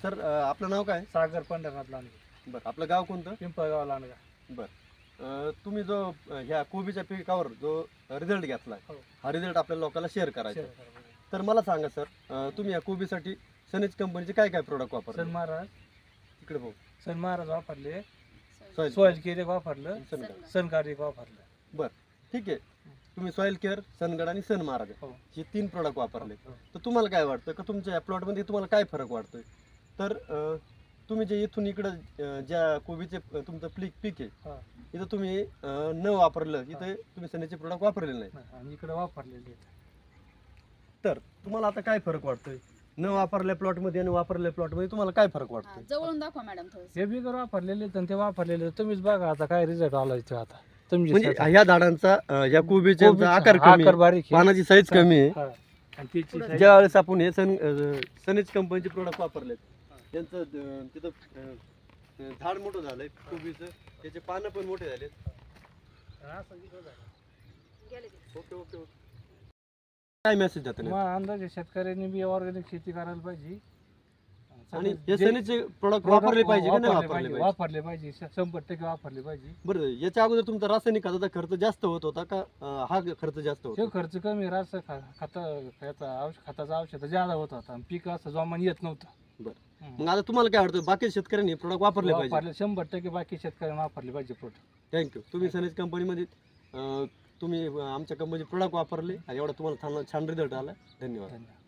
Sir आपलं नाव काय? सागर पंढरनाथ लांडगे. बरं, आपलं गाव कोणतं? पिंपळगाव लांडगा. बरं, तुम्ही जो ह्या कोबीच्या पिकावर जो रिझल्ट घेतला हो. हा रिझल्ट आपल्या लोकांना शेअर करायचा शेअर आहे. करा. तर मला सांगा सर, तुम्ही या कोबीसाठी सनीज कंपनीचे काय काय प्रोडक्ट सन वापरले? महाराज इकडे भाऊ. सन महाराज वापरले, सॉइल सॉइल केअर एक वापरलं, सनगड. सनकार एक वापरलं. बरं, ठीक आहे. तुम्ही सॉइल केअर, सनगड आणि सन महाराज हो. हे 3 प्रोडक्ट वापरले. हो. तर तुम्हाला काय वाटतं का तुमच्या प्लॉटमध्ये तुम्हाला काय फरक वाटतोय? तर तुम्ही जे इथून इकडं ज्या कोबीचे तुमचं पीक आहे हा. इथं तुम्ही न वापरलं, इथं तुम्ही सनीचे प्रोडक्ट वापरलेले नाही. आणि इकडे वापरलेले. तर तुम्हाला आता काय फरक वाटतोय न वापरल्या प्लॉटमध्ये आणि वापरलेल्या प्लॉटमध्ये तुम्हाला काय फरक वाटतोय? जवळून दाखवा मॅडम थोडं. हे बिगर वापरलेले आणि ते वापरलेले तुम्हीच बघा आता काय रिझल्ट आला इथे आता. तुम्ही म्हणजे ह्या झाडांचा या कोबीचा आकार कमी आकार आहे, बारीक आहे. पानाची साईज कमी आहे. हा. आणि त्याची size- ज्या वेळेस आपण हे सनीज कंपनीचे प्रोडक्ट वापरलेत त्यांचं तिथं झाड मोठं झालंय कोबीचं, त्याचे पानं पण मोठे झालेत. असं इथं झालं. Okay okay okay. काय मेसेज देतो मग अंदाजे शेतकऱ्यांनी बी ऑर्गॅनिक शेती करायला पाहिजे. आणि हे जे- सनीचे प्रोडक्ट वापरले पाहिजे की नाही वापरले पाहिजे? वापरले पाहिजे 100% वापरले पाहिजे. बरं, याच्या अगोदर तुमचा रासायनिक खताचा खर्च जास्त होत होता का हा खर्च जास्त तो होता? खर्च कमी रास खताचा औषध जादा होत होता आणि पीक असं जोमान येत नव्हतं. बरं, मग आता तुम्हाला काय वाटतं बाकी शेतकऱ्यांनी प्रोडक्ट वापरले पाहिजे? वापरले 100% बाकी शेतकऱ्यांनी वापरले पाहिजे प्रोडक्ट. थँक्यू. तुम्ही सनीज कंपनीमध्ये तुम्ही आमच्या कंपनीचे प्रोडक्ट वापरले आणि एवढा तुम्हाला छान रिझल्ट आला. धन्यवाद. धन्यवाद.